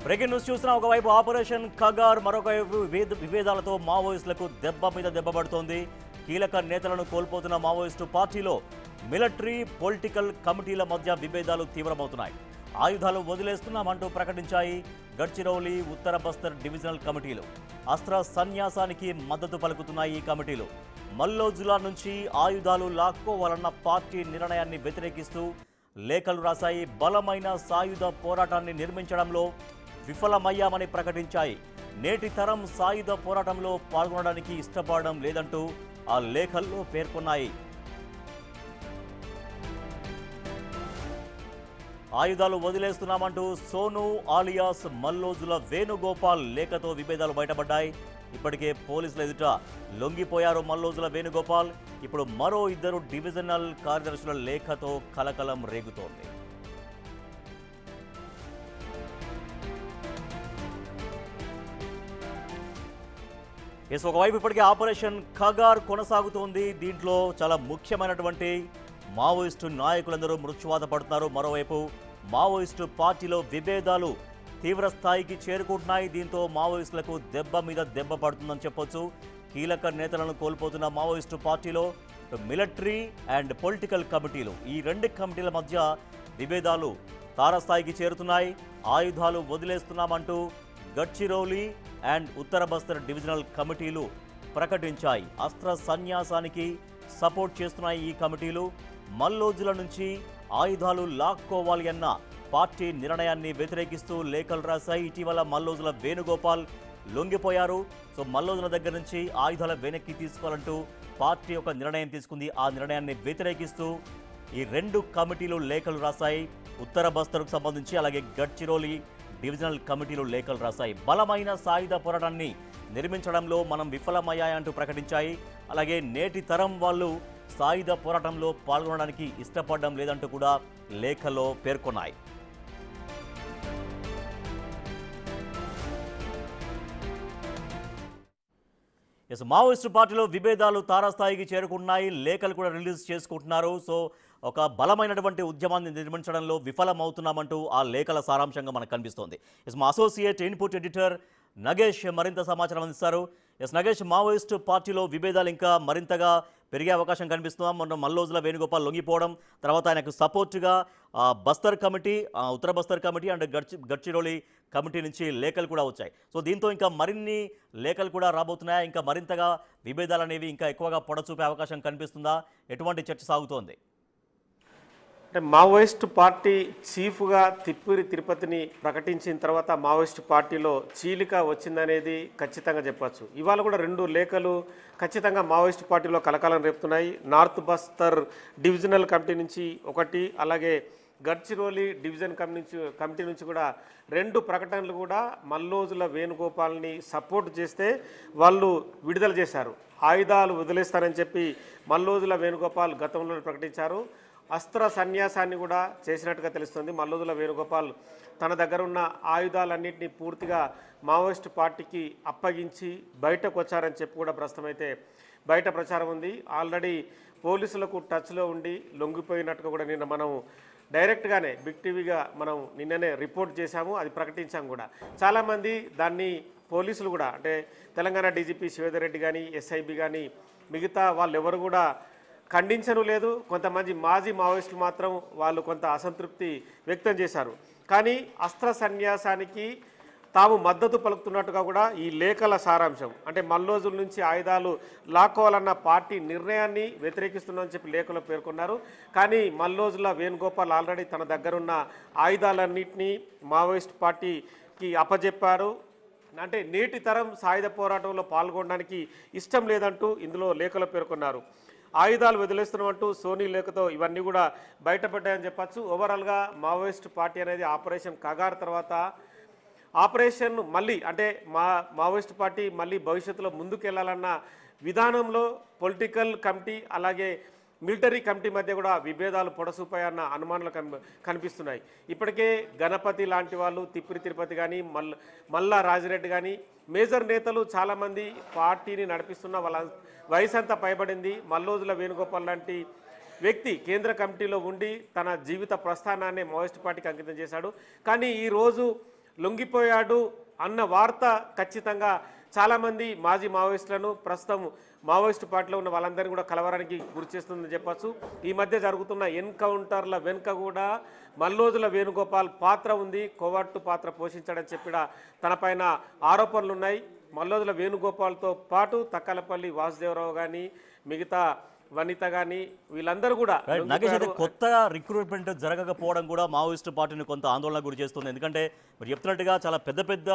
Breaking news చూసిన ఒకవైపు operation Kagar, మరొకవైపు విభేదాలతో మావోయిస్టులకు దెబ్బ మీద దెబ్బ పడుతోంది. కీలక నేతలను కోల్పోతున్న మావోయిస్టు పార్టీలో మిలిటరీ, పొలిటికల్ కమిటీల మధ్య విభేదాలు తీవ్రమవుతున్నాయి. ఆయుధాలు వదిలేస్తున్నామంటూ ప్రకటించాయి గడ్చిరౌలి, ఉత్తర బస్తర్ డివిజనల్ కమిటీలు. అస్త్ర సన్యాసానికి మద్దతు పలుకుతున్నాయి ఈ కమిటీలు. మల్లోజుల నుంచి ఆయుధాలు లాక్కోవాలన్న పార్టీ నిర్ణయాన్ని వ్యతిరేకిస్తూ లేఖలు రాశాయి. బలమైన సాయుధ పోరాటాన్ని నిర్మించడంలో విఫలమయ్యామని ప్రకటించాయి. నేటి తరం సాయుధ పోరాటంలో పాల్గొనడానికి ఇష్టపడడం లేదంటూ ఆ లేఖల్లో పేర్కొన్నాయి. ఆయుధాలు వదిలేస్తున్నామంటూ సోను ఆలియాస్ మల్లోజుల వేణుగోపాల్ లేఖతో విభేదాలు బయటపడ్డాయి. ఇప్పటికే పోలీసుల ఎదుట లొంగిపోయారు మల్లోజుల వేణుగోపాల్. ఇప్పుడు మరో ఇద్దరు డివిజనల్ కార్యదర్శుల లేఖతో కలకలం రేగుతోంది. ఒకవైపు ఇప్పటికే ఆపరేషన్ ఖగార్ కొనసాగుతోంది. దీంట్లో చాలా ముఖ్యమైనటువంటి మావోయిస్టు నాయకులందరూ మృత్యువాత పడుతున్నారు. మరోవైపు మావోయిస్టు పార్టీలో విభేదాలు తీవ్ర స్థాయికి చేరుకుంటున్నాయి. దీంతో మావోయిస్టులకు దెబ్బ మీద దెబ్బ పడుతుందని చెప్పొచ్చు. కీలక నేతలను కోల్పోతున్న మావోయిస్టు పార్టీలో మిలిటరీ అండ్ పొలిటికల్ కమిటీలు, ఈ రెండు కమిటీల మధ్య విభేదాలు తారస్థాయికి చేరుతున్నాయి. ఆయుధాలు వదిలేస్తున్నామంటూ గడ్చిరౌలి అండ్ ఉత్తర బస్తర్ డివిజనల్ కమిటీలు ప్రకటించాయి. అస్త్ర సన్యాసానికి సపోర్ట్ చేస్తున్నాయి ఈ కమిటీలు. మల్లోజుల నుంచి ఆయుధాలు లాక్కోవాలి అన్న పార్టీ నిర్ణయాన్ని వ్యతిరేకిస్తూ లేఖలు రాశాయి. ఇటీవల మల్లోజుల వేణుగోపాల్ లొంగిపోయారు. సో మల్లోజుల దగ్గర నుంచి ఆయుధాల వెనక్కి తీసుకోవాలంటూ పార్టీ ఒక నిర్ణయం తీసుకుంది. ఆ నిర్ణయాన్ని వ్యతిరేకిస్తూ ఈ రెండు కమిటీలు లేఖలు రాశాయి. ఉత్తర బస్తర్కు సంబంధించి అలాగే గడ్చిరోలి డివిజనల్ కమిటీలు లేఖలు రాశాయి. బలమైన సాయుధ పోరాటాన్ని నిర్మించడంలో మనం విఫలమయ్యాయంటూ ప్రకటించాయి. అలాగే నేటి తరం వాళ్ళు సాయుధ పోరాటంలో పాల్గొనడానికి ఇష్టపడడం లేదంటూ కూడా లేఖలో పేర్కొన్నాయి. మావోయిస్టు పార్టీలో విభేదాలు తారాస్థాయికి చేరుకున్నాయి. లేఖలు కూడా రిలీజ్ చేసుకుంటున్నారు. సో ఒక బలమైనటువంటి ఉద్యమాన్ని నిర్మించడంలో విఫలమవుతున్నామంటూ ఆ లేఖల సారాంశంగా మనకు కనిపిస్తోంది. మా అసోసియేట్ ఇన్పుట్ ఎడిటర్ నగేష్ మరింత సమాచారం అందిస్తారు. నగేష్, మావోయిస్టు పార్టీలో విభేదాలు ఇంకా మరింతగా పెరిగే అవకాశం కనిపిస్తున్నాం. మొన్న మల్లోజుల వేణుగోపాల్ లొంగిపోవడం, తర్వాత ఆయనకు సపోర్టుగా బస్తర్ కమిటీ, ఉత్తర Bastar committee and Gadchiroli committee నుంచి లేఖలు కూడా వచ్చాయి. సో దీంతో ఇంకా మరిన్ని లేఖలు కూడా రాబోతున్నాయా? ఇంకా మరింతగా విభేదాలు అనేవి ఇంకా ఎక్కువగా పొడచూపే అవకాశం కనిపిస్తుందా? ఎటువంటి చర్చ సాగుతోంది? అంటే మావోయిస్టు పార్టీ చీఫ్గా తిప్పూరి తిరుపతిని ప్రకటించిన తర్వాత మావోయిస్టు పార్టీలో చీలిక వచ్చిందనేది ఖచ్చితంగా చెప్పచ్చు. ఇవాళ కూడా రెండు లేఖలు ఖచ్చితంగా మావోయిస్టు పార్టీలో కలకాలం రేపుతున్నాయి. నార్త్ బస్తర్ డివిజనల్ కమిటీ నుంచి ఒకటి, అలాగే గడ్చిరోలి డివిజన్ కమిటీ నుంచి కూడా రెండు ప్రకటనలు కూడా మల్లోజుల వేణుగోపాల్ని సపోర్ట్ చేస్తే వాళ్ళు విడుదల చేశారు. ఆయుధాలు వదిలేస్తారని చెప్పి మల్లోజుల వేణుగోపాల్ గతంలో ప్రకటించారు. అస్త్ర సన్యాసాన్ని కూడా చేసినట్టుగా తెలుస్తుంది. మల్లోజుల వేణుగోపాల్ తన దగ్గర ఉన్న ఆయుధాలన్నింటినీ పూర్తిగా మావోయిస్టు పార్టీకి అప్పగించి బయటకు వచ్చారని చెప్పి కూడా ప్రస్తుతం అయితే బయట ప్రచారం ఉంది. ఆల్రెడీ పోలీసులకు టచ్లో ఉండి లొంగిపోయినట్టుగా కూడా నిన్న మనం డైరెక్ట్గానే బిగ్ టీవీగా మనం నిన్ననే రిపోర్ట్ చేశాము, అది ప్రకటించాం కూడా. చాలామంది దాన్ని పోలీసులు కూడా, అంటే తెలంగాణ డీజీపీ శివేందర్ రెడ్డి కానీ, ఎస్ఐబి కానీ, మిగతా వాళ్ళు ఎవరు కూడా ఖండించను లేదు. కొంతమంది మాజీ మావోయిస్టులు మాత్రం వాళ్ళు కొంత అసంతృప్తి వ్యక్తం చేశారు. కానీ అస్త్ర సన్యాసానికి తాము మద్దతు పలుకుతున్నట్టుగా కూడా ఈ లేఖల సారాంశం, అంటే మల్లోజుల నుంచి ఆయుధాలు లాక్కోవాలన్న పార్టీ నిర్ణయాన్ని వ్యతిరేకిస్తున్నామని చెప్పి లేఖలో పేర్కొన్నారు. కానీ మల్లోజుల వేణుగోపాల్ ఆల్రెడీ తన దగ్గరున్న ఆయుధాలన్నింటినీ మావోయిస్ట్ పార్టీకి అప్పజెప్పారు. అంటే నేటి తరం సాయుధ పోరాటంలో పాల్గొనడానికి ఇష్టం లేదంటూ ఇందులో లేఖలో పేర్కొన్నారు. ఆయుధాలు వదిలేస్తున్నామంటూ సోనీ లేఖతో ఇవన్నీ కూడా బయటపడ్డాయని చెప్పచ్చు. ఓవరాల్గా మావోయిస్ట్ పార్టీ అనేది ఆపరేషన్ ఖగార్ తర్వాత ఆపరేషన్ మళ్ళీ, అంటే మావోయిస్ట్ పార్టీ మళ్ళీ భవిష్యత్తులో ముందుకెళ్లాలన్న విధానంలో పొలిటికల్ కమిటీ అలాగే మిలిటరీ కమిటీ మధ్య కూడా విభేదాలు పొడసూపాయన్న అనుమానాలు కనిపిస్తున్నాయి. ఇప్పటికే గణపతి లాంటి వాళ్ళు, తిప్పూరి తిరుపతి కానీ, మల్లా రాజిరెడ్డి కానీ మేజర్ నేతలు చాలామంది పార్టీని నడిపిస్తున్న వాళ్ళ వయసు అంతా పైబడింది. మల్లోజుల వేణుగోపాల్ లాంటి వ్యక్తి కేంద్ర కమిటీలో ఉండి తన జీవిత ప్రస్థానాన్ని మావోయిస్ట్ పార్టీకి అంకితం చేశాడు. కానీ ఈరోజు లొంగిపోయాడు అన్న వార్త ఖచ్చితంగా చాలామంది మాజీ మావోయిస్టులను ప్రస్తుతం మావోయిస్టు పార్టీలో ఉన్న వాళ్ళందరినీ కూడా కలవరానికి గురి చేస్తుందని చెప్పచ్చు. ఈ మధ్య జరుగుతున్న ఎన్కౌంటర్ల వెనుక కూడా మల్లోజుల వేణుగోపాల్ పాత్ర ఉంది, కోవర్టు పాత్ర పోషించాడని చెప్పిన తనపైన ఆరోపణలు ఉన్నాయి. మల్లోజుల వేణుగోపాల్తో పాటు తక్కలపల్లి వాసుదేవరావు కానీ మిగతా వనిత కానీ వీళ్ళందరూ కూడా నాగేష్, అయితే కొత్త రిక్రూట్మెంట్ జరగకపోవడం కూడా మావోయిస్టు పార్టీని కొంత ఆందోళన గురి చేస్తుంది. ఎందుకంటే మీరు చెప్తున్నట్టుగా చాలా పెద్ద పెద్ద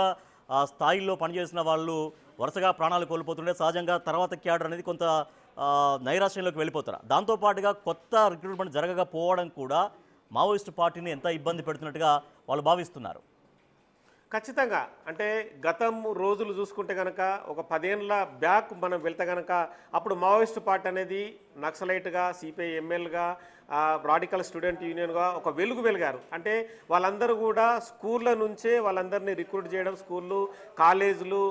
స్థాయిల్లో పనిచేసిన వాళ్ళు వరుసగా ప్రాణాలు కోల్పోతుంటే సహజంగా తర్వాత క్యాడర్ అనేది కొంత నైరాశ్యంలోకి వెళ్ళిపోతారు. దాంతోపాటుగా కొత్త రిక్రూట్మెంట్ జరగకపోవడం కూడా మావోయిస్టు పార్టీని ఎంత ఇబ్బంది పెడుతున్నట్టుగా వాళ్ళు భావిస్తున్నారు. ఖచ్చితంగా అంటే గతం రోజులు చూసుకుంటే కనుక ఒక 10 ఏళ్ళ బ్యాక్ మనం వెళ్తే కనుక అప్పుడు మావోయిస్టు పార్టీ అనేది నక్సలైట్గా, సిపిఐ ఎంఎల్గా, రాడికల్ స్టూడెంట్ యూనియన్గా ఒక వెలుగారు. అంటే వాళ్ళందరూ కూడా స్కూళ్ళ నుంచే వాళ్ళందరినీ రిక్రూట్ చేయడం, స్కూళ్ళు, కాలేజీలు,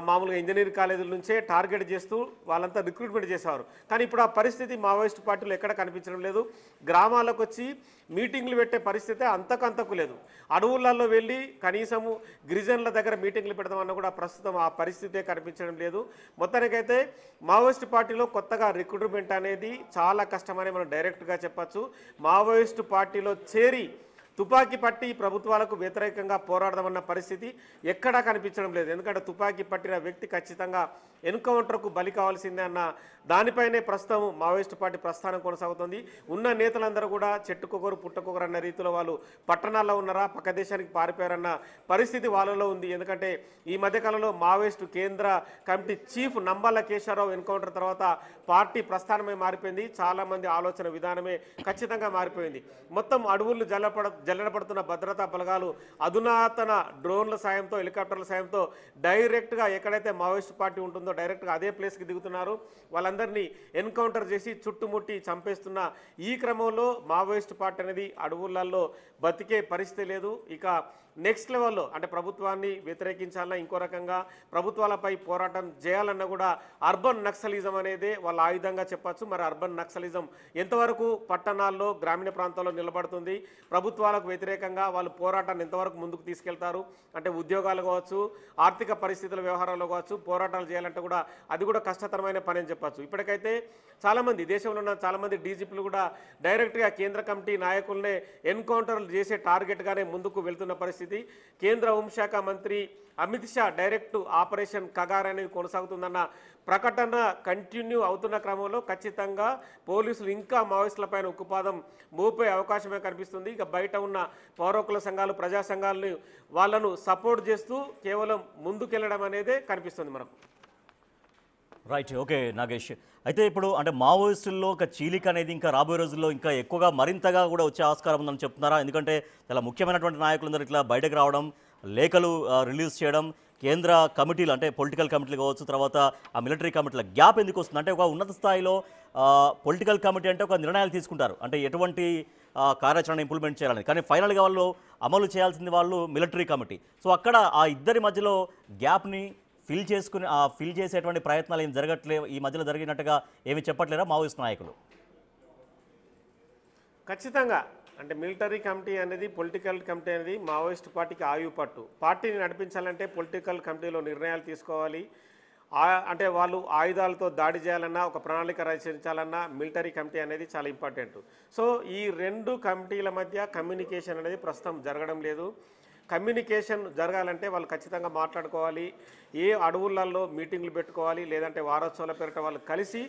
మామూలుగా ఇంజనీరింగ్ కాలేజీల నుంచే టార్గెట్ చేస్తూ వాళ్ళంతా రిక్రూట్మెంట్ చేసేవారు. కానీ ఇప్పుడు ఆ పరిస్థితి మావోయిస్టు పార్టీలో ఎక్కడ కనిపించడం లేదు. గ్రామాలకు వచ్చి మీటింగ్లు పెట్టే పరిస్థితి అంతకంతకు లేదు. అడవులలో వెళ్ళి కనీసము గిరిజనుల దగ్గర మీటింగ్లు పెడదామన్నా కూడా ప్రస్తుతం ఆ పరిస్థితే కనిపించడం లేదు. మొత్తానికైతే మావోయిస్టు పార్టీలో కొత్తగా రిక్రూట్మెంట్ అనేది చాలా కష్టమని మనం డైరెక్ట్గా చెప్పచ్చు. మావోయిస్టు పార్టీలో చేరి తుపాకీ పట్టి ప్రభుత్వాలకు వ్యతిరేకంగా పోరాడదామన్న పరిస్థితి ఎక్కడా కనిపించడం లేదు. ఎందుకంటే తుపాకీ పట్టిన వ్యక్తి ఖచ్చితంగా ఎన్కౌంటర్కు బలి కావాల్సిందే అన్న దానిపైనే ప్రస్తుతం మావోయిస్టు పార్టీ ప్రస్థానం కొనసాగుతుంది. ఉన్న నేతలందరూ కూడా చెట్టుకొకరు పుట్టకొకరు అన్న రీతిలో వాళ్ళు పట్టణాల్లో ఉన్నారా, పక్క దేశానికి పారిపోయారన్న పరిస్థితి వాళ్ళలో ఉంది. ఎందుకంటే ఈ మధ్యకాలంలో మావోయిస్టు కేంద్ర committee chief Nambala Keshavarao encounter తర్వాత పార్టీ ప్రస్థానమే మారిపోయింది. చాలామంది ఆలోచన విధానమే ఖచ్చితంగా మారిపోయింది. మొత్తం అడవులు జల్లెడపడుతున్న భద్రతా బలగాలు అధునాతన డ్రోన్ల సాయంతో, హెలికాప్టర్ల సాయంతో డైరెక్ట్గా ఎక్కడైతే మావోయిస్టు పార్టీ ఉంటుందో డైరెక్ట్గా అదే ప్లేస్కి దిగుతున్నారు. వాళ్ళందరినీ ఎన్కౌంటర్ చేసి చుట్టుముట్టి చంపేస్తున్న ఈ క్రమంలో మావోయిస్టు పార్టీ అనేది అడవులలో బతికే పరిస్థితి లేదు. ఇక నెక్స్ట్ లెవెల్లో అంటే ప్రభుత్వాన్ని వ్యతిరేకించాలన్నా, ఇంకో రకంగా ప్రభుత్వాలపై పోరాటం చేయాలన్నా కూడా అర్బన్ నక్సలిజం అనేది వాళ్ళ ఆయుధంగా చెప్పచ్చు. మరి అర్బన్ నక్సలిజం ఎంతవరకు పట్టణాల్లో, గ్రామీణ ప్రాంతాల్లో నిలబడుతుంది, ప్రభుత్వాలకు వ్యతిరేకంగా వాళ్ళు పోరాటాన్ని ఎంతవరకు ముందుకు తీసుకెళ్తారు అంటే ఉద్యోగాలు కావచ్చు, ఆర్థిక పరిస్థితుల వ్యవహారాల్లో కావచ్చు, పోరాటాలు చేయాలంటే కూడా అది కూడా కష్టతరమైన పని అని చెప్పచ్చు. ఇప్పటికైతే చాలామంది దేశంలో ఉన్న చాలామంది డీజీపీలు కూడా డైరెక్ట్గా కేంద్ర కమిటీ నాయకులనే ఎన్కౌంటర్లు చేసే టార్గెట్గానే ముందుకు వెళ్తున్న పరిస్థితి. కేంద్ర హోంశాఖ మంత్రి అమిత్ షా డైరెక్ట్ ఆపరేషన్ కగార్ అనేది కొనసాగుతుందన్న ప్రకటన కంటిన్యూ అవుతున్న క్రమంలో ఖచ్చితంగా పోలీసులు ఇంకా మావోయిస్టులపైన ఉక్కుపాదం మోపే అవకాశమే కనిపిస్తుంది. ఇక బయట ఉన్న పౌరకుల సంఘాలు, ప్రజా సంఘాలని వాళ్ళను సపోర్ట్ చేస్తూ కేవలం ముందుకెళ్లడం అనేదే కనిపిస్తుంది మనకు. Right, okay Nagesh. అయితే ఇప్పుడు అంటే మావోయిస్టుల్లో ఒక చీలిక అనేది ఇంకా రాబోయే రోజుల్లో ఇంకా ఎక్కువగా మరింతగా కూడా వచ్చే ఆస్కారం ఉందని చెప్తున్నారా? ఎందుకంటే చాలా ముఖ్యమైనటువంటి నాయకులందరూ ఇట్లా బయటకు రావడం, లేఖలు రిలీజ్ చేయడం, కేంద్ర కమిటీలు అంటే పొలిటికల్ కమిటీలు కావచ్చు, తర్వాత ఆ మిలిటరీ కమిటీల గ్యాప్ ఎందుకు వస్తుంది అంటే ఒక ఉన్నత స్థాయిలో పొలిటికల్ కమిటీ అంటే ఒక నిర్ణయాలు తీసుకుంటారు అంటే ఎటువంటి కార్యాచరణ ఇంప్లిమెంట్ చేయాలని, కానీ ఫైనల్గా వాళ్ళు అమలు చేయాల్సింది వాళ్ళు మిలిటరీ కమిటీ. సో అక్కడ ఆ ఇద్దరి మధ్యలో గ్యాప్ని ఫిల్ చేసేటువంటి ప్రయత్నాలు ఏం జరగట్లే, ఈ మధ్యలో జరిగినట్టుగా ఏమి చెప్పట్లేరా మావోయిస్ట్ నాయకులు? ఖచ్చితంగా అంటే మిలిటరీ కమిటీ అనేది, పొలిటికల్ కమిటీ అనేది మావోయిస్ట్ పార్టీకి ఆయువు పట్టు. పార్టీని నడిపించాలంటే పొలిటికల్ కమిటీలో నిర్ణయాలు తీసుకోవాలి. అంటే వాళ్ళు ఆయుధాలతో దాడి చేయాలన్నా, ఒక ప్రణాళిక రచించాలన్నా మిలిటరీ కమిటీ అనేది చాలా ఇంపార్టెంట్. సో ఈ రెండు కమిటీల మధ్య కమ్యూనికేషన్ అనేది ప్రస్తుతం జరగడం లేదు. కమ్యూనికేషన్ జరగాలంటే వాళ్ళు ఖచ్చితంగా మాట్లాడుకోవాలి, ఏ అడవులలో మీటింగ్లు పెట్టుకోవాలి, లేదంటే వారోత్సవాల పేరిట వాళ్ళు కలిసి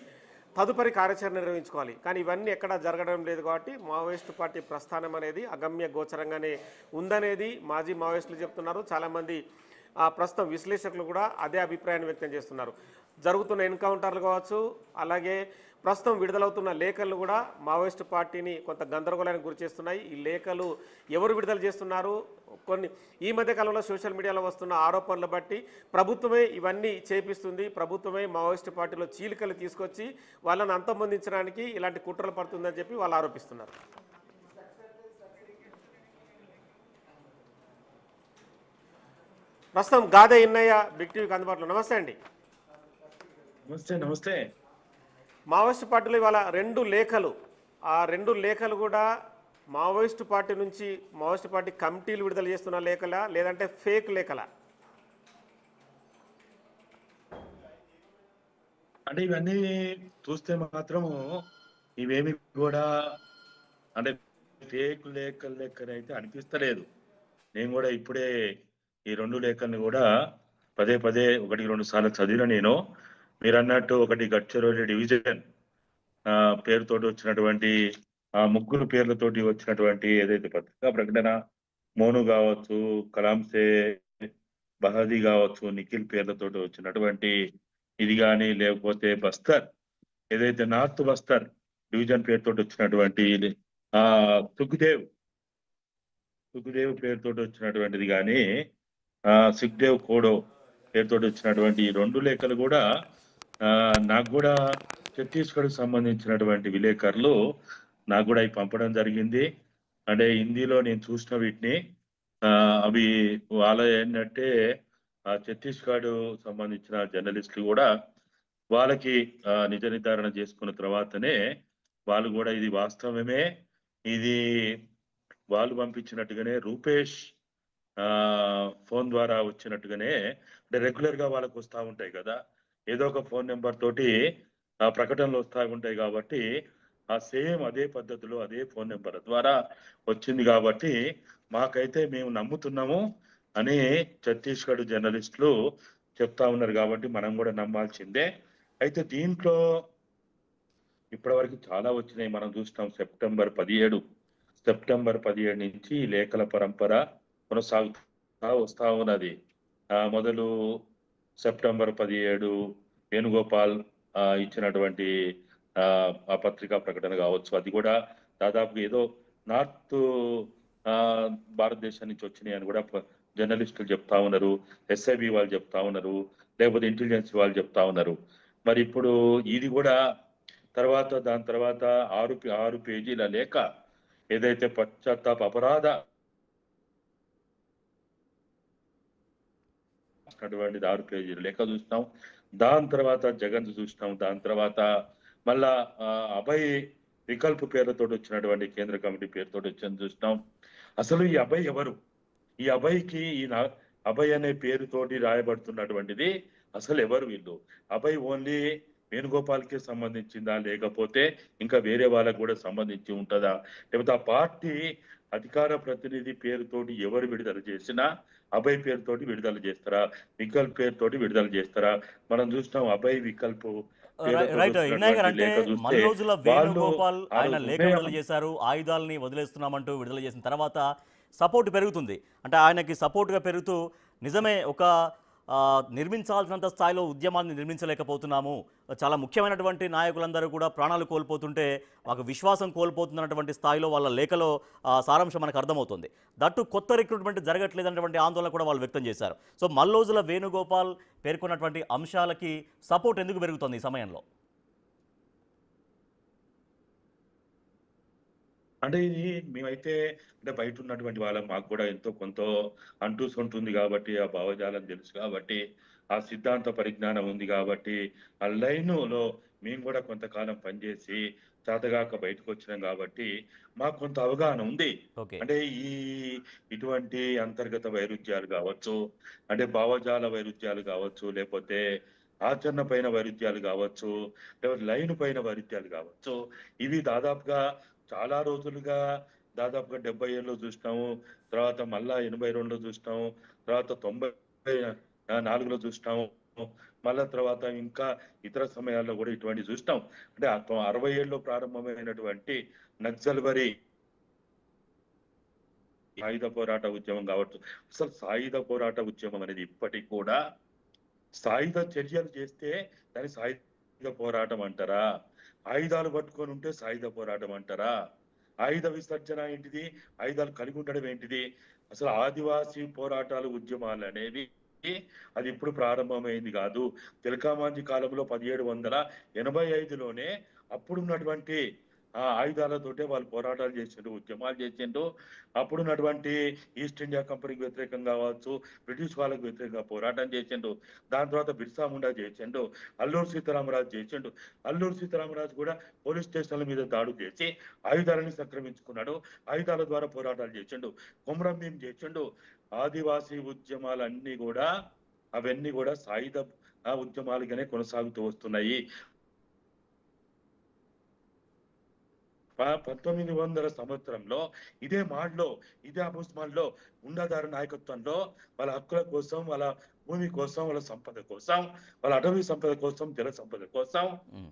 తదుపరి కార్యాచరణ నిర్వహించుకోవాలి. కానీ ఇవన్నీ ఎక్కడా జరగడం లేదు. కాబట్టి మావోయిస్టు పార్టీ ప్రస్థానం అనేది అగమ్య గోచరంగానే ఉందనేది మాజీ మావోయిస్టులు చెప్తున్నారు. చాలామంది ప్రస్తుతం విశ్లేషకులు కూడా అదే అభిప్రాయాన్ని వ్యక్తం చేస్తున్నారు. జరుగుతున్న ఎన్కౌంటర్లు కావచ్చు, అలాగే ప్రస్తుతం విడుదలవుతున్న లేఖలు కూడా మావోయిస్టు పార్టీని కొంత గందరగోళానికి గురి చేస్తున్నాయి. ఈ లేఖలు ఎవరు విడుదల చేస్తున్నారు, కొన్ని ఈ మధ్య కాలంలో సోషల్ మీడియాలో వస్తున్న ఆరోపణలు బట్టి ప్రభుత్వమే ఇవన్నీ చేపిస్తుంది, ప్రభుత్వమే మావోయిస్టు పార్టీలో చీలికలు తీసుకొచ్చి వాళ్ళని అంతమొందించడానికి ఇలాంటి కుట్రలు పడుతుందని చెప్పి వాళ్ళు ఆరోపిస్తున్నారు. ప్రస్తుతం గాదే ఇన్నయ్య బిగ్ టీవీకి అందుబాటులో. నమస్తే అండి. నమస్తే. మావోయిస్టు పార్టీలో ఇవాళ రెండు లేఖలు, ఆ రెండు లేఖలు కూడా మావోయిస్టు పార్టీ నుంచి మావోయిస్టు పార్టీ కమిటీలు విడుదల చేస్తున్న లేఖలా లేదంటే ఫేక్ లేఖలా? అంటే ఇవన్నీ చూస్తే మాత్రము ఇవేమి కూడా అంటే ఫేక్ లెక్కనైతే అనిపిస్తలేదు. నేను కూడా ఇప్పుడే ఈ 2 లేఖల్ని కూడా పదే 1-2 సార్లు చదివిన నేను. మీరు అన్నట్టు ఒకటి గడ్చిరోలి డివిజన్ పేరుతోటి వచ్చినటువంటి ఆ 3 పేర్లతోటి వచ్చినటువంటి ఏదైతే పత్రికా ప్రకటన, మోను కావచ్చు, కలాంసే బహదీ కావచ్చు, నిఖిల్ పేర్లతోటి వచ్చినటువంటి ఇది కానీ, లేకపోతే బస్తర్ ఏదైతే నార్త్ బస్తర్ డివిజన్ పేరుతోటి వచ్చినటువంటి ఆ సుఖ్దేవ్ పేరుతోటి వచ్చినటువంటిది కానీ, సుఖ్దేవ్ కోడో పేరుతోటి వచ్చినటువంటి ఈ 2 లేఖలు కూడా నాకు కూడా ఛత్తీస్గఢ్ సంబంధించినటువంటి విలేకరులు నాకు కూడా అవి పంపడం జరిగింది. అంటే హిందీలో నేను చూసిన వీటిని అవి వాళ్ళ ఏంటంటే ఛత్తీస్గఢ్ సంబంధించిన జర్నలిస్టులు కూడా వాళ్ళకి నిజ నిర్ధారణ చేసుకున్న తర్వాతనే వాళ్ళు కూడా ఇది వాస్తవమే, ఇది వాళ్ళు పంపించినట్టుగానే రూపేష్ ఫోన్ ద్వారా వచ్చినట్టుగానే, అంటే రెగ్యులర్ గా వాళ్ళకు వస్తూ ఉంటాయి కదా, ఏదో ఒక ఫోన్ నెంబర్ తోటి ప్రకటనలు వస్తూ ఉంటాయి కాబట్టి ఆ సేమ్ అదే పద్ధతిలో అదే ఫోన్ నెంబర్ ద్వారా వచ్చింది కాబట్టి మాకైతే మేము నమ్ముతున్నాము అని ఛత్తీస్గఢ్ జర్నలిస్టులు చెప్తా ఉన్నారు కాబట్టి మనం కూడా నమ్మాల్సిందే. అయితే దీంట్లో ఇప్పటివరకు చాలా వచ్చినాయి. మనం చూస్తాం సెప్టెంబర్ 17 నుంచి లేఖల పరంపర కొనసాగుతా వస్తా ఉన్నది. మొదలు సెప్టెంబర్ 17 వేణుగోపాల్ ఇచ్చినటువంటి ఆ పత్రికా ప్రకటన కావచ్చు, అది కూడా దాదాపు ఏదో నార్త్ భారతదేశం నుంచి వచ్చినాయి అని కూడా జర్నలిస్టులు చెప్తా ఉన్నారు, ఎస్ఐబి వాళ్ళు చెప్తా ఉన్నారు, లేకపోతే ఇంటెలిజెన్స్ వాళ్ళు చెప్తా ఉన్నారు. మరి ఇప్పుడు ఇది కూడా దాని తర్వాత 6 పేజీల లేఖ ఏదైతే పశ్చాత్తాప అపరాధ అటువంటిది 6 పేజీల లేఖ చూస్తాం. దాని తర్వాత జగన్ చూస్తాం. దాని తర్వాత మళ్ళా అభయ్ వికల్ప్ పేర్లతో వచ్చినటువంటి కేంద్ర కమిటీ పేరుతో వచ్చి చూస్తాం. అసలు ఈ అభయ్ ఎవరు? ఈ అభయ్కి అభయ్ అనే పేరుతోటి రాయబడుతున్నటువంటిది అసలు ఎవరు వీళ్ళు? అభయ్ ఓన్లీ వేణుగోపాల్కి సంబంధించిందా, లేకపోతే ఇంకా వేరే వాళ్ళకు కూడా సంబంధించి ఉంటుందా, లేకపోతే ఆ పార్టీ అధికార ప్రతినిధి పేరుతోటి ఎవరు విడుదల చేసినా అభయ్ పేరుతోటి విడుదల చేస్తారా, వికల్ప్ పేరుతోటి విడుదల చేస్తారా? మనం చూస్తాం అభయ్ వికల్ప్ రైట్ వినాయక్ గారు, అంటే మల్లోజుల వేణుగోపాల్ ఆయన లేఖ విడుదల చేశారు, ఆయుధాలని వదిలేస్తున్నామంటూ విడుదల చేసిన తర్వాత సపోర్ట్ పెరుగుతుంది. అంటే ఆయనకి సపోర్ట్గా పెరుగుతూ నిజమే ఒక నిర్మించాల్సినంత స్థాయిలో ఉద్యమాన్ని నిర్మించలేకపోతున్నాము, చాలా ముఖ్యమైనటువంటి నాయకులందరూ కూడా ప్రాణాలు కోల్పోతుంటే మాకు విశ్వాసం కోల్పోతున్నటువంటి స్థాయిలో వాళ్ళ లేఖలో సారాంశం మనకు అర్థమవుతుంది. దట్టు కొత్త రిక్రూట్మెంట్ జరగట్లేదన్నటువంటి ఆందోళన కూడా వాళ్ళు వ్యక్తం చేశారు. సో మల్లోజుల వేణుగోపాల్ పేర్కొన్నటువంటి అంశాలకి సపోర్ట్ ఎందుకు పెరుగుతుంది ఈ సమయంలో? అంటే ఇది మేమైతే అంటే బయట ఉన్నటువంటి వాళ్ళం, మాకు కూడా ఎంతో కొంత అంటూసి ఉంటుంది కాబట్టి, ఆ భావజాలం తెలుసు కాబట్టి, ఆ సిద్ధాంత పరిజ్ఞానం ఉంది కాబట్టి, ఆ లైన్లో మేము కూడా కొంతకాలం పనిచేసి చేతగాక బయటకు వచ్చినాం కాబట్టి మాకు కొంత అవగాహన ఉంది. అంటే ఇటువంటి అంతర్గత వైరుధ్యాలు కావచ్చు, అంటే భావజాల వైరుధ్యాలు కావచ్చు, లేకపోతే ఆచరణ పైన వైరుధ్యాలు కావచ్చు, లేకపోతే లైన్ పైన వైరుధ్యాలు కావచ్చు, ఇవి దాదాపుగా చాలా రోజులుగా దాదాపుగా 70 ఏళ్ళు చూసినాము, తర్వాత మళ్ళా 82లో చూసినాము, తర్వాత 94లో చూసినాము, మళ్ళా తర్వాత ఇంకా ఇతర సమయాల్లో కూడా ఇటువంటి చూసినాం. అంటే 60 ఏళ్ళలో ప్రారంభమైనటువంటి నక్సల్బరీ సాయుధ పోరాట ఉద్యమం కావచ్చు, అసలు సాయుధ పోరాట ఉద్యమం అనేది ఇప్పటికి కూడా సాయుధ చర్యలు చేస్తే దాన్ని సాయుధ పోరాటం అంటారా? ఆయుధాలు పట్టుకొని ఉంటే సాయుధ పోరాటం అంటారా? ఆయుధ విసర్జన ఏంటిది? ఆయుధాలు కలిగి ఉండడం ఏంటిది? అసలు ఆదివాసీ పోరాటాలు ఉద్యమాలు అనేవి అది ఇప్పుడు ప్రారంభమైంది కాదు. తిలకామాంజీ కాలంలో 1785లోనే అప్పుడున్నటువంటి ఆ ఆయుధాలతోటే వాళ్ళు పోరాటాలు చేసిండ్రు, ఉద్యమాలు చేసిండ్రు. అప్పుడున్నటువంటి ఈస్ట్ ఇండియా కంపెనీకి వ్యతిరేకంగా కావచ్చు, బ్రిటిష్ వాళ్ళకి వ్యతిరేకంగా పోరాటం చేసిండు. దాని తర్వాత బిర్సా ముండా చేసిండు, అల్లూరు సీతారామరాజు చేసిండు. అల్లూరు సీతారామరాజు కూడా పోలీస్ స్టేషన్ల మీద దాడులు చేసి ఆయుధాలని సంక్రమించుకున్నాడు, ఆయుధాల ద్వారా పోరాటాలు చేసిండు. కొమరం భీం చేసిండు. ఆదివాసీ ఉద్యమాలన్నీ కూడా అవన్నీ కూడా సాయుధ ఉద్యమాలుగానే కొనసాగుతూ వస్తున్నాయి. 1900 సంవత్సరంలో ఇదే మాడ్లో, ఇదే అబుస్మాన్లో గుండాదారు నాయకత్వంలో వాళ్ళ హక్కుల కోసం, వాళ్ళ భూమి కోసం, వాళ్ళ సంపద కోసం, వాళ్ళ అటవీ సంపద కోసం, జల సంపద కోసం,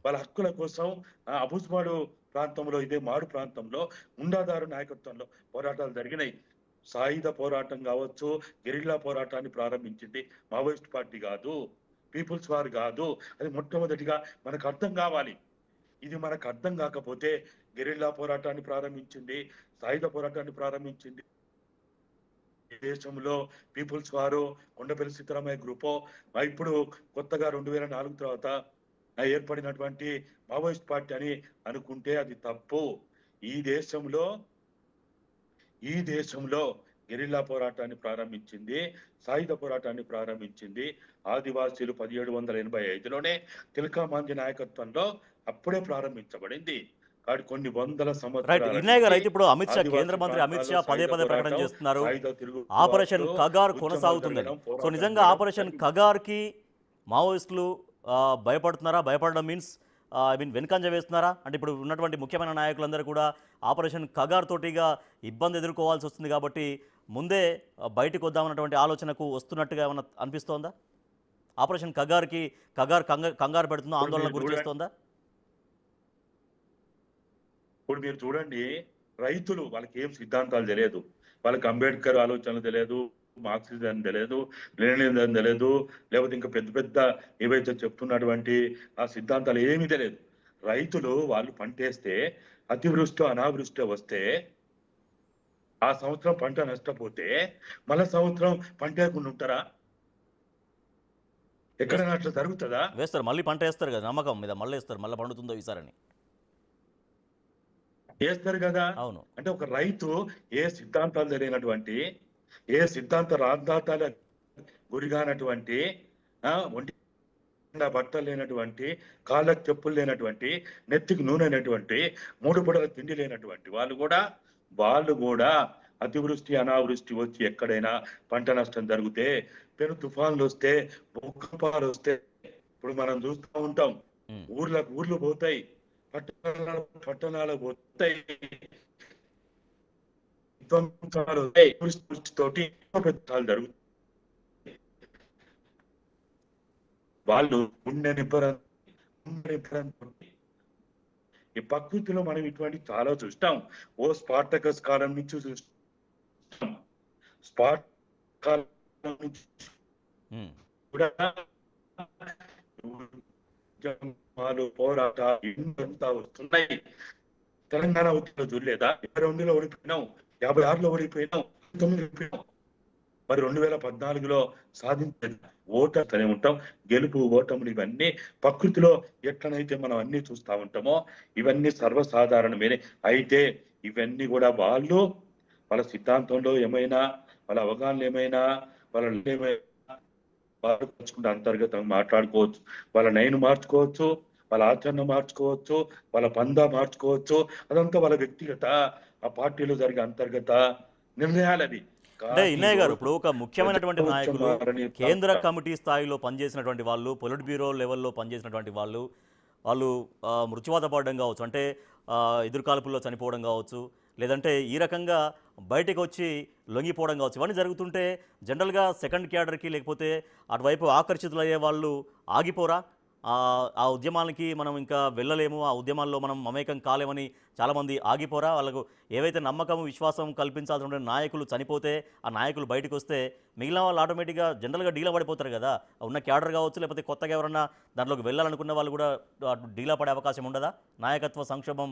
వాళ్ళ హక్కుల కోసం అబుస్మాడు ప్రాంతంలో, ఇదే మాడు ప్రాంతంలో గుండాదారు నాయకత్వంలో పోరాటాలు జరిగినాయి. సాయుధ పోరాటం కావచ్చు, గెరిల్లా పోరాటాన్ని ప్రారంభించింది మావోయిస్ట్ పార్టీ కాదు, పీపుల్స్ వార్ కాదు. అది మొట్టమొదటిగా మనకు అర్థం కావాలి. ఇది మనకు అర్థం కాకపోతే గెరిల్లా పోరాటాన్ని ప్రారంభించింది, సాయుధ పోరాటాన్ని ప్రారంభించింది దేశంలో పీపుల్స్ వారు, కొండపల్లి సీతారామయ్య గ్రూపో, ఇప్పుడు కొత్తగా 2004 తర్వాత ఏర్పడినటువంటి మావోయిస్ట్ పార్టీ అని అనుకుంటే అది తప్పు. ఈ దేశంలో గెరిల్లా పోరాటాన్ని ప్రారంభించింది, సాయుధ పోరాటాన్ని ప్రారంభించింది ఆదివాసీలు 1785లోనే తిలకామాంజీ నాయకత్వంలో అప్పుడే ప్రారంభించబడింది. కాబట్టి కొన్ని వందల రైట్ సంవత్సరాల ఇన్నయ్య గారు, నుంచి అయితే ఇప్పుడు అమిత్ షా, ఆదివాసీ కేంద్ర మంత్రి అమిత్ షా పదే ప్రాంతాల్లో పదే సాయుధ ప్రకటన పోరాటం, చేస్తున్నారు, సాయుధ ఆపరేషన్ తిరుగుబాట్లు, కగార్ ఉద్యమాలు కొనసాగుతుందని. జరగడం, సో పోరాటం నిజంగా జరగడం ఆపరేషన్ జరిగింది. కగార్కి మావోయిస్టులు భయపడుతున్నారా? భయపడడం మీన్స్ ఐ మీన్ వెనుకంజ వేస్తున్నారా? అంటే ఇప్పుడు ఉన్నటువంటి ముఖ్యమైన నాయకులందరూ కూడా ఆపరేషన్ కగార్ తోటిగా ఇబ్బంది ఎదుర్కోవాల్సి వస్తుంది కాబట్టి ముందే బయటకు వద్దామన్నటువంటి ఆలోచనకు వస్తున్నట్టుగా ఏమన్నా అనిపిస్తోందా? ఆపరేషన్ కగార్ కంగారు పెడుతుందో, ఆందోళన గురి చేస్తోందా? ఇప్పుడు మీరు చూడండి, రైతులు వాళ్ళకి ఏం సిద్ధాంతాలు తెలియదు, వాళ్ళకి అంబేద్కర్ ఆలోచనలు తెలియదు, మార్క్సిజం తెలియదు, లెనినిజం తెలియదు, లేకపోతే ఇంకా పెద్ద పెద్ద ఏవైతే చెప్తున్నటువంటి ఆ సిద్ధాంతాలు ఏమీ తెలియదు. రైతులు వాళ్ళు పంటేస్తే అతివృష్టి అనావృష్టి వస్తే ఆ సంవత్సరం పంట నష్టపోతే మళ్ళా సంవత్సరం పంట వేయకుండా ఉంటారా? ఎక్కడైనా అట్లా జరుగుతుందా? వేస్తారు, మళ్ళీ పంట వేస్తారు కదా, నమ్మకం మీద మళ్ళీ వేస్తారు, మళ్ళీ పండుతుందో ఈసారని. చేస్తారు కదా. అవును. అంటే ఒక రైతు ఏ సిద్ధాంతాలు తెలియనటువంటి, ఏ సిద్ధాంత రాద్ధాంతాల గురిగానటువంటి, ఒంటి బట్టలు లేనటువంటి, కాళ్ళకు చెప్పులు లేనటువంటి, నెత్తికి నూనె అనేటువంటి, 3 పూటల తిండి లేనటువంటి వాళ్ళు కూడా అతివృష్టి అనావృష్టి వచ్చి ఎక్కడైనా పంట నష్టం జరిగితే, పెను తుఫాన్లు వస్తే, భూకంపాలు వస్తే, ఇప్పుడు మనం చూస్తూ ఉంటాం, ఊర్లు పోతాయి, పట్టణాలు పోతాయి, తోటి జరుగుతాయి. వాళ్ళు గుండె నిబ్బరంతో ఈ ప్రకృతిలో మనం ఇటువంటి చాలా చూస్తాం. ఓ స్పార్టకస్ కాలం నుంచి చూస్తాం, కాలం నుంచి కూడా ఉద్యమాలు, పోరాటాలు ఎన్నంతా వస్తున్నాయి. తెలంగాణ ఉద్యమంలో చూడలేదా? 22లో ఓడిపోయినాం, 56లో ఓడిపోయినాం, 19 ఓడిపోయినాం. మరి 2014లో సాధించేది ఓటనే ఉంటాం. గెలుపు ఓటములు ఇవన్నీ ప్రకృతిలో ఎట్లనైతే మనం అన్ని చూస్తూ ఉంటామో ఇవన్నీ సర్వసాధారణమే. అయితే ఇవన్నీ కూడా వాళ్ళ సిద్ధాంతంలో ఏమైనా, వాళ్ళ అవగాహనలు ఏమైనా, వాళ్ళ అంతర్గతంగా మాట్లాడుకోవచ్చు, వాళ్ళ నైను మార్చుకోవచ్చు, వాళ్ళ ఆచరణ మార్చుకోవచ్చు, వాళ్ళ పందా మార్చుకోవచ్చు. అదంతా వాళ్ళ వ్యక్తిగత, ఆ పార్టీలో జరిగే అంతర్గత నిర్ణయాలది. అంటే ఇన్నయ్య గారు, ఇప్పుడు ఒక ముఖ్యమైనటువంటి నాయకులు, కేంద్ర కమిటీ స్థాయిలో పనిచేసినటువంటి వాళ్ళు, పొలిట్ బ్యూరో లెవెల్లో పనిచేసినటువంటి వాళ్ళు మృత్యువాత పడడం కావచ్చు, అంటే ఎదురుకాల్పుల్లో చనిపోవడం కావచ్చు, లేదంటే ఈ రకంగా బయటకు వచ్చి లొంగిపోవడం కావచ్చు, ఇవన్నీ జరుగుతుంటే జనరల్గా సెకండ్ క్యాడర్కి లేకపోతే అటువైపు ఆకర్షితులయ్యే వాళ్ళు ఆగిపోరా? ఆ ఉద్యమానికి మనం ఇంకా వెళ్ళలేము, ఆ ఉద్యమాల్లో మనం మమేకం కాలేమని చాలామంది ఆగిపోరా? వాళ్ళకు ఏవైతే నమ్మకం, విశ్వాసం కల్పించాల్సిన నాయకులు చనిపోతే, ఆ నాయకులు బయటకు వస్తే మిగిలిన వాళ్ళు ఆటోమేటిక్గా జనరల్గా డీలా పడిపోతారు కదా. ఉన్న క్యాడర్ కావచ్చు, లేకపోతే కొత్తగా ఎవరన్నా దాంట్లోకి వెళ్ళాలనుకున్న వాళ్ళు కూడా డీలా పడే అవకాశం ఉండదా? నాయకత్వ సంక్షోభం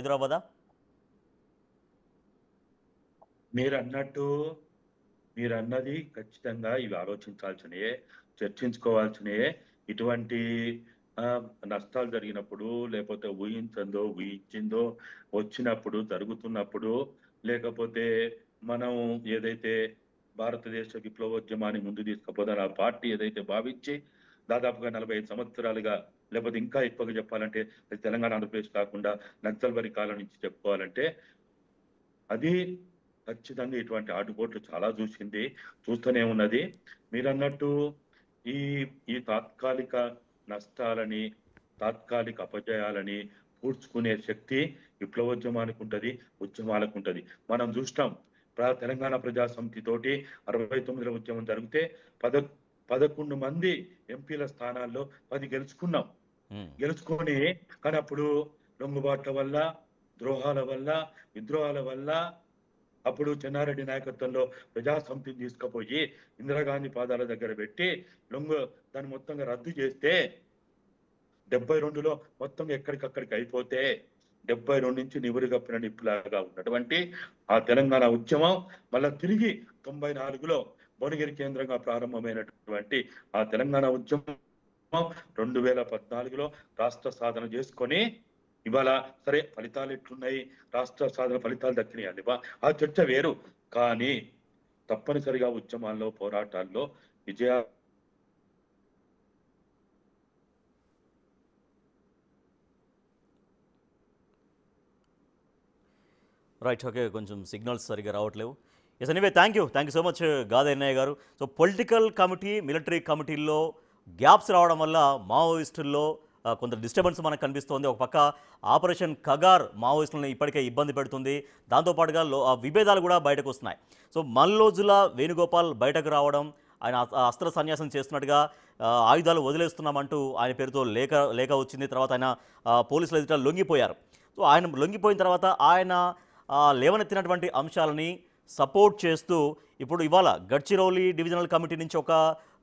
ఎదురవ్వదా? మీరన్నది ఖచ్చితంగా ఇవి ఆలోచించాల్సినయే, చర్చించుకోవాల్సినయే. ఇటువంటి ఆ, నష్టాలు జరిగినప్పుడు, లేకపోతే ఊహించిందో వచ్చినప్పుడు, జరుగుతున్నప్పుడు, లేకపోతే మనం ఏదైతే భారతదేశ విప్లవోద్యమాన్ని ముందు తీసుకుపోతారో ఆ పార్టీ ఏదైతే భావించి దాదాపుగా 45 సంవత్సరాలుగా, లేకపోతే ఇంకా ఎక్కువగా చెప్పాలంటే అది తెలంగాణ ఆంధ్రప్రదేశ్ కాకుండా నక్సల్బరి కాలం నుంచి చెప్పుకోవాలంటే అది ఖచ్చితంగా ఇటువంటి ఆటుపోట్లు చాలా చూసింది, చూస్తూనే ఉన్నది. మీరన్నట్టు ఈ ఈ తాత్కాలిక నష్టాలని, తాత్కాలిక అపజయాలని పూడ్చుకునే శక్తి విప్లవోద్యమానికి ఉంటది, ఉద్యమాలకు ఉంటది. మనం చూస్తాం తెలంగాణ ప్రజా సమితి తోటి 69లో ఉద్యమం జరిగితే 11 మంది ఎంపీల స్థానాల్లో 10 గెలుచుకున్నాం. ఉమ్, గెలుచుకొని కానీ అప్పుడు లొంగుబాట్ల వల్ల, ద్రోహాల వల్ల, విద్రోహాల వల్ల అప్పుడు చెన్నారెడ్డి నాయకత్వంలో ప్రజా సమితిని తీసుకుపోయి ఇందిరాగాంధీ పాదాల దగ్గర పెట్టి దాన్ని మొత్తంగా రద్దు చేస్తే 72లో మొత్తం ఎక్కడికక్కడికి అయిపోతే 72 నుంచి నివురు కప్పిన నిప్పులాగా ఉన్నటువంటి ఆ తెలంగాణ ఉద్యమం మళ్ళా తిరిగి 94లో భువనగిరి కేంద్రంగా ప్రారంభమైనటువంటి ఆ తెలంగాణ ఉద్యమం 2014లో రాష్ట్ర సాధన చేసుకొని ఇవాళ సరే ఫలితాలు ఎట్లున్నాయి, రాష్ట్ర సాధన ఫలితాలు దక్కినాయి, ఆ చర్చ వేరు. కానీ తప్పనిసరిగా ఉద్యమాల్లో, పోరాటాల్లో విజయ రైట్. ఓకే, కొంచెం సిగ్నల్స్ సరిగ్గా రావట్లేవు. Yes, anyway thank you so much Gade అన్నయ్య గారు. సో పొలిటికల్ కమిటీ, మిలిటరీ కమిటీల్లో గ్యాప్స్ రావడం వల్ల మావోయిస్టుల్లో కొంత డిస్టర్బెన్స్ మనకు కనిపిస్తోంది. ఒక పక్క ఆపరేషన్ కగార్ మావోయిస్టులను ఇప్పటికే ఇబ్బంది పెడుతుంది. దాంతోపాటుగా విభేదాలు కూడా బయటకు వస్తున్నాయి. సో మల్లోజుల వేణుగోపాల్ బయటకు రావడం, ఆయన అస్త్ర సన్యాసం చేస్తున్నట్టుగా ఆయుధాలు వదిలేస్తున్నామంటూ ఆయన పేరుతో లేఖ వచ్చింది. తర్వాత ఆయన పోలీసుల ఎదుట లొంగిపోయారు. సో ఆయన లొంగిపోయిన తర్వాత ఆయన లేవనెత్తినటువంటి అంశాలని సపోర్ట్ చేస్తూ ఇప్పుడు ఇవాళ గడ్చిరౌలి డివిజనల్ కమిటీ నుంచి ఒక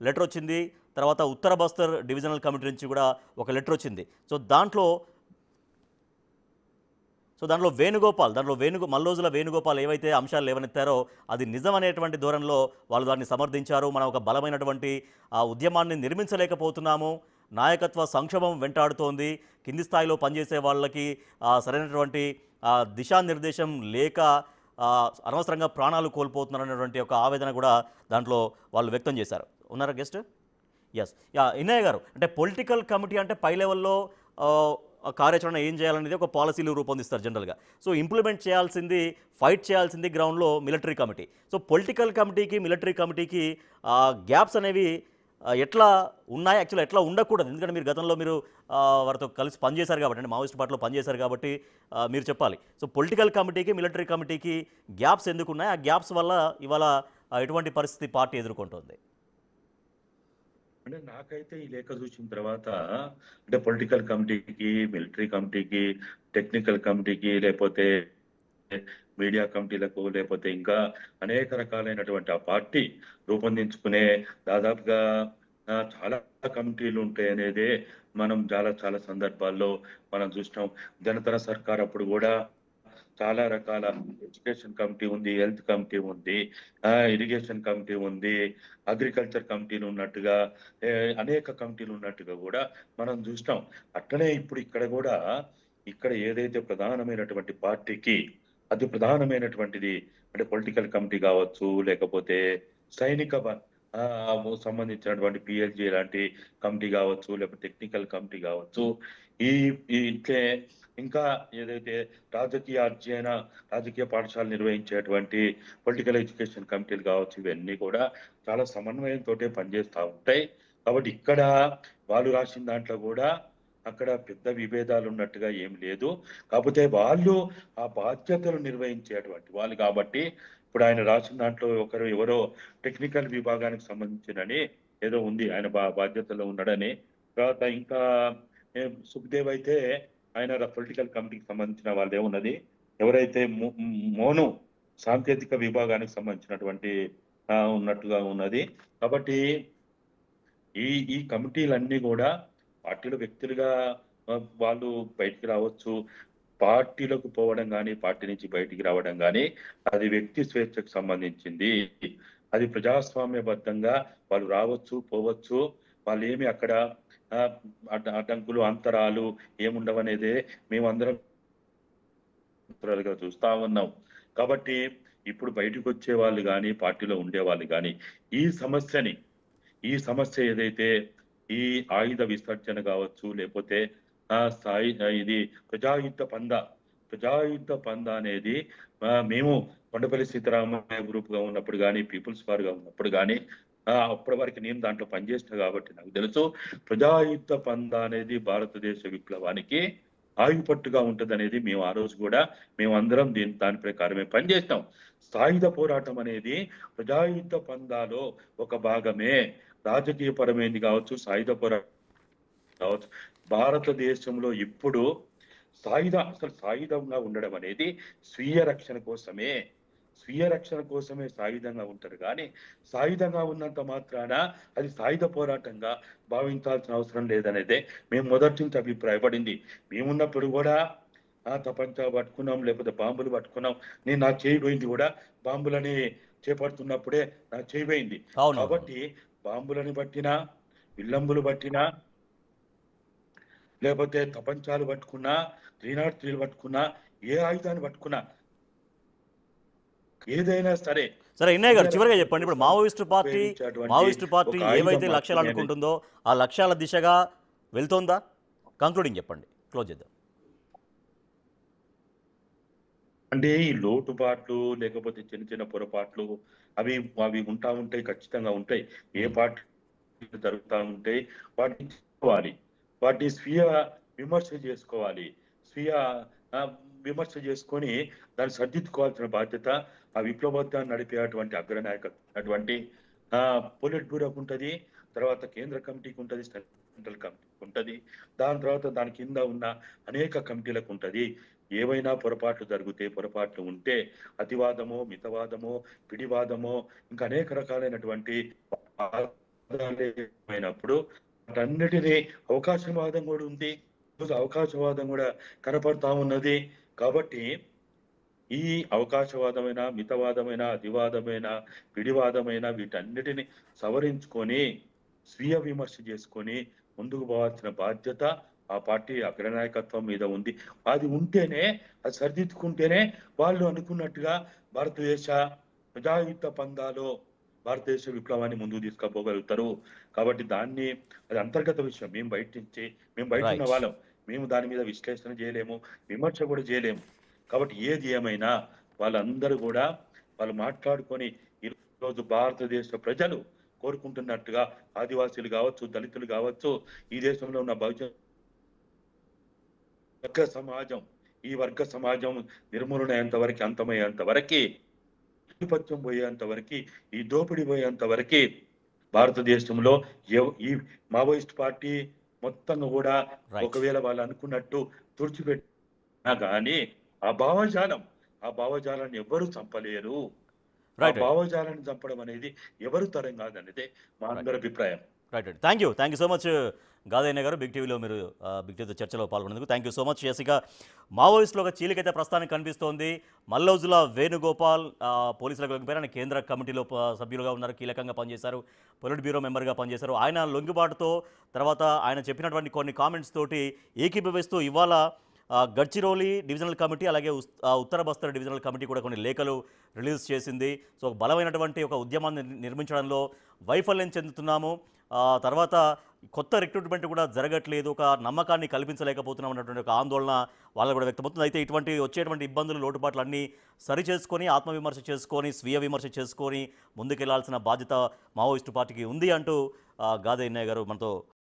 లెటర్ వచ్చింది. తర్వాత ఉత్తర బస్తర్ డివిజనల్ కమిటీ నుంచి కూడా ఒక లెటర్ వచ్చింది. సో దాంట్లో మల్లోజుల వేణుగోపాల్ ఏవైతే అంశాలు లేవనెత్తారో అది నిజం అనేటువంటి ధోరణిలో వాళ్ళు దాన్ని సమర్థించారు. మనం ఒక బలమైనటువంటి ఉద్యమాన్ని నిర్మించలేకపోతున్నాము, నాయకత్వ సంక్షోభం వెంటాడుతోంది, కింది స్థాయిలో పనిచేసే వాళ్ళకి సరైనటువంటి దిశానిర్దేశం లేక అనవసరంగా ప్రాణాలు కోల్పోతున్నారనేటువంటి ఒక ఆవేదన కూడా దాంట్లో వాళ్ళు వ్యక్తం చేశారు. ఉన్నారా గెస్ట్? ఎస్. ఇన్నయ్య గారు, అంటే పొలిటికల్ కమిటీ అంటే పై లెవెల్లో కార్యాచరణ ఏం చేయాలనేది ఒక పాలసీలు రూపొందిస్తారు జనరల్గా. సో ఇంప్లిమెంట్ చేయాల్సింది, ఫైట్ చేయాల్సింది గ్రౌండ్లో మిలిటరీ కమిటీ. సో పొలిటికల్ కమిటీకి, మిలిటరీ కమిటీకి గ్యాప్స్ అనేవి ఎట్లా ఉన్నాయి, యాక్చువల్గా ఎట్లా ఉండకూడదు? ఎందుకంటే మీరు గతంలో వారితో కలిసి పనిచేశారు కాబట్టి, అంటే మావోయిస్ట్ పార్టీలో పనిచేశారు కాబట్టి మీరు చెప్పాలి. సో పొలిటికల్ కమిటీకి, మిలిటరీ కమిటీకి గ్యాప్స్ ఎందుకు ఉన్నాయి? ఆ గ్యాప్స్ వల్ల ఇవాళ ఎటువంటి పరిస్థితి పార్టీ ఎదుర్కొంటుంది? అంటే నాకైతే ఈ లేఖ చూసిన తర్వాత అంటే పొలిటికల్ కమిటీకి, మిలిటరీ కమిటీకి, టెక్నికల్ కమిటీకి, లేకపోతే మీడియా కమిటీలకు, లేకపోతే ఇంకా అనేక రకాలైనటువంటి ఆ పార్టీ రూపొందించుకునే దాదాపుగా చాలా కమిటీలు ఉంటాయి అనేది మనం చాలా చాలా సందర్భాల్లో మనం చూసినాం. జనతర సర్కార్ అప్పుడు కూడా చాలా రకాల ఎడ్యుకేషన్ కమిటీ ఉంది, హెల్త్ కమిటీ ఉంది, ఇరిగేషన్ కమిటీ ఉంది, అగ్రికల్చర్ కమిటీలు ఉన్నట్టుగా అనేక కమిటీలు ఉన్నట్టుగా కూడా మనం చూస్తాం. అట్లనే ఇప్పుడు ఇక్కడ ఏదైతే ప్రధానమైనటువంటి పార్టీకి అతి ప్రధానమైనటువంటిది అంటే పొలిటికల్ కమిటీ కావచ్చు, లేకపోతే సైనిక సంబంధించినటువంటి పిఎల్జీ లాంటి కమిటీ కావచ్చు, లేకపోతే టెక్నికల్ కమిటీ కావచ్చు, ఈ ఇట్లే ఇంకా ఏదైతే రాజకీయ పాఠశాలలు నిర్వహించేటువంటి పొలిటికల్ ఎడ్యుకేషన్ కమిటీలు కావచ్చు, ఇవన్నీ కూడా చాలా సమన్వయంతో పనిచేస్తూ ఉంటాయి. కాబట్టి ఇక్కడ వాళ్ళు రాసిన దాంట్లో కూడా అక్కడ పెద్ద విభేదాలు ఉన్నట్టుగా ఏం లేదు. కాకపోతే వాళ్ళు ఆ బాధ్యతలు నిర్వహించేటువంటి వాళ్ళు కాబట్టి ఇప్పుడు ఆయన రాసిన దాంట్లో ఎవరో టెక్నికల్ విభాగానికి సంబంధించినని ఏదో ఉంది, ఆయన బాధ్యతలో ఉన్నాడని. తర్వాత ఇంకా సుఖ్దేవ్ అయితే ఆయన పొలిటికల్ కమిటీకి సంబంధించిన వాళ్ళే ఉన్నది. ఎవరైతే మోను సాంకేతిక విభాగానికి సంబంధించినటువంటి ఉన్నట్టుగా ఉన్నది. కాబట్టి ఈ కమిటీలన్నీ కూడా పార్టీలో వ్యక్తులుగా వాళ్ళు బయటికి రావచ్చు, పార్టీలకు పోవడం కానీ, పార్టీ నుంచి బయటికి రావడం కానీ అది వ్యక్తి స్వేచ్ఛకు సంబంధించింది. అది ప్రజాస్వామ్యబద్ధంగా వాళ్ళు రావచ్చు, పోవచ్చు. వాళ్ళు ఏమి అక్కడ ఆ, అడ్డంకులు అంతరాలు ఏముండవనేదే మేమందరం గా చూస్తా ఉన్నాం. కాబట్టి ఇప్పుడు బయటకు వచ్చే వాళ్ళు కానీ పార్టీలో ఉండే వాళ్ళు కానీ ఈ సమస్యని ఈ సమస్య ఏదైతే ఈ ఆయుధ విసర్జన కావచ్చు, లేకపోతే ఇది ప్రజాయుద్ధ పంద ప్రజాయుద్ధ పంద అనేది మేము కొండపల్లి సీతారామయ్య గ్రూప్ గా ఉన్నప్పుడు కానీ పీపుల్స్ వార్ గా ఉన్నప్పుడు కానీ అప్పటి వరకు నేను దాంట్లో పనిచేసిన కాబట్టి నాకు తెలుసు. ప్రజాయుద్ధ పంద అనేది భారతదేశ విప్లవానికి ఆయుపట్టుగా ఉంటది అనేది మేము ఆ రోజు కూడా మేమందరం దాని ప్రకారమే పనిచేస్తాం. సాయుధ పోరాటం అనేది ప్రజాయుద్ధ పందాలో ఒక భాగమే. రాజకీయ పరమైనది కావచ్చు, సాయుధ పోరాటం కావచ్చు. భారతదేశంలో ఇప్పుడు అసలు సాయుధంగా ఉండడం అనేది స్వీయ రక్షణ కోసమే. స్వీయ రక్షణ కోసమే సాయుధంగా ఉంటారు కానీ సాయుధంగా ఉన్నంత మాత్రాన అది సాయుధ పోరాటంగా భావించాల్సిన అవసరం లేదనేదే మేము మొదటి నుంచి అభిప్రాయపడింది. మేమున్నప్పుడు కూడా తపంచా పట్టుకున్నాం, లేకపోతే బాంబులు పట్టుకున్నాం. నేను నా చేయి పోయింది కూడా బాంబులని చేపడుతున్నప్పుడే నా చేయి పోయింది. కాబట్టి బాంబులని పట్టినా, విల్లంబులు పట్టినా, లేకపోతే తపంచాలు పట్టుకున్నా, 303 పట్టుకున్నా, ఏ ఆయుధాన్ని పట్టుకున్నా, ఏదైనా సరే. సరే ఇన్నయ్య గారు, చివరిగా చెప్పండి, ఇప్పుడు మావోయిస్టు పార్టీ ఏవైతే లక్ష్యాలు అనుకుంటుందో ఆ లక్ష్యాల దిశగా వెళ్తోందా? కంక్లూడింగ్ చెప్పండి, క్లోజ్ చేద్దాం. అంటే ఈ లోటుపాట్లు లేకపోతే చిన్న చిన్న పొరపాట్లు అవి అవి ఉంటాయి, ఖచ్చితంగా ఉంటాయి. ఏ పార్టీ జరుగుతూ ఉంటాయి, వాటిని చేసుకోవాలి, వాటిని స్వీయ విమర్శ చేసుకోవాలి. స్వీయ విమర్శ చేసుకొని దాన్ని సర్దిద్దుకోవాల్సిన బాధ్యత ఆ విప్లవోద్యాన్ని నడిపేటువంటి అగ్రనాయకటువంటి పొలిట్ బ్యూరోకి ఉంటుంది, తర్వాత కేంద్ర కమిటీకి ఉంటుంది, సెంట్రల్ కమిటీకి ఉంటుంది, దాని తర్వాత దాని కింద ఉన్న అనేక కమిటీలకు ఉంటుంది. ఏవైనా పొరపాట్లు పొరపాట్లు ఉంటే అతివాదమో, మితవాదమో, పిడివాదమో, ఇంకా అనేక రకాలైనటువంటి అయినప్పుడు వాటన్నిటినీ అవకాశవాదం కూడా ఉంది. అవకాశవాదం కూడా కనపడతా ఉన్నది. కాబట్టి ఈ అవకాశవాదమైన, మితవాదమైన, అతివాదమైన, పిడివాదమైన వీటన్నిటిని సవరించుకొని స్వీయ విమర్శ చేసుకొని ముందుకు పోవాల్సిన బాధ్యత ఆ పార్టీ అగ్రనాయకత్వం మీద ఉంది. అది ఉంటేనే, అది సరిదిద్దుకుంటేనే వాళ్ళు అనుకున్నట్టుగా భారతదేశ ప్రజాయుద్ధ పందాలో భారతదేశ విప్లవాన్ని ముందుకు తీసుకుపోగలుగుతారు. కాబట్టి అది అంతర్గత విషయం. మేము బయట ఉన్న వాళ్ళం, మేము దాని మీద విశ్లేషణ చేయలేము, విమర్శ కూడా చేయలేము. కాబట్టి ఏది ఏమైనా వాళ్ళందరూ కూడా వాళ్ళు మాట్లాడుకొని ఈరోజు భారతదేశ ప్రజలు కోరుకుంటున్నట్టుగా ఆదివాసీలు కావచ్చు, దళితులు కావచ్చు, ఈ దేశంలో ఉన్న బహుజన ఈ వర్గ సమాజం నిర్మూలన అయ్యేంత వరకు, అంతమయ్యేంత వరకు, ఆధిపత్యం పోయేంత వరకు, ఈ దోపిడీ పోయేంత వరకు భారతదేశంలో ఈ మావోయిస్ట్ పార్టీ మొత్తంగా కూడా ఒకవేళ వాళ్ళు అనుకున్నట్టు తుడిచిపెట్టినా కానీ ఆ భావజాలాన్ని ఎవరు చంపలేరు. ఆ భావజాలాన్ని చంపడం అనేది ఎవరు తరం కాదనేదే మా అందరి అభిప్రాయం. Right. Thank you so much Gadaiah గారు, బిగ్ టీవీలో మీరు బిగ్ టీవీతో చర్చలో పాల్గొనేందుకు థ్యాంక్ యూ సో మచ్. చేసిక మావోయిస్టులో ఒక చీలికైతే ప్రస్తుతానికి కనిపిస్తోంది. మల్లౌజుల వేణుగోపాల్ పోలీసులకు లొంగిపోయారు. ఆయన కేంద్ర కమిటీలో సభ్యులుగా ఉన్నారు, కీలకంగా పనిచేశారు, పొలిట్ బ్యూరో మెంబర్గా పనిచేశారు. ఆయన లొంగిబాటుతో తర్వాత ఆయన చెప్పినటువంటి కొన్ని కామెంట్స్ తోటి ఏకీభవిస్తూ ఇవాళ గడ్చిరోలి డివిజనల్ కమిటీ, అలాగే ఉత్తర బస్తర్ డివిజనల్ కమిటీ కూడా కొన్ని లేఖలు రిలీజ్ చేసింది. సో బలమైనటువంటి ఒక ఉద్యమాన్ని నిర్మించడంలో వైఫల్యం చెందుతున్నాము, తర్వాత కొత్త రిక్రూట్మెంట్ కూడా జరగట్లేదు, ఒక నమ్మకాన్ని కల్పించలేకపోతున్నాం అన్నటువంటి ఒక ఆందోళన వాళ్ళకు కూడా వ్యక్తమవుతుంది. అయితే వచ్చేటువంటి ఇబ్బందులు, లోటుపాట్లు అన్నీ సరిచేసుకొని, ఆత్మవిమర్శ చేసుకొని, స్వీయ విమర్శ చేసుకొని ముందుకెళ్లాల్సిన బాధ్యత మావోయిస్టు పార్టీకి ఉంది అంటూ గాదయ్య గారు మనతో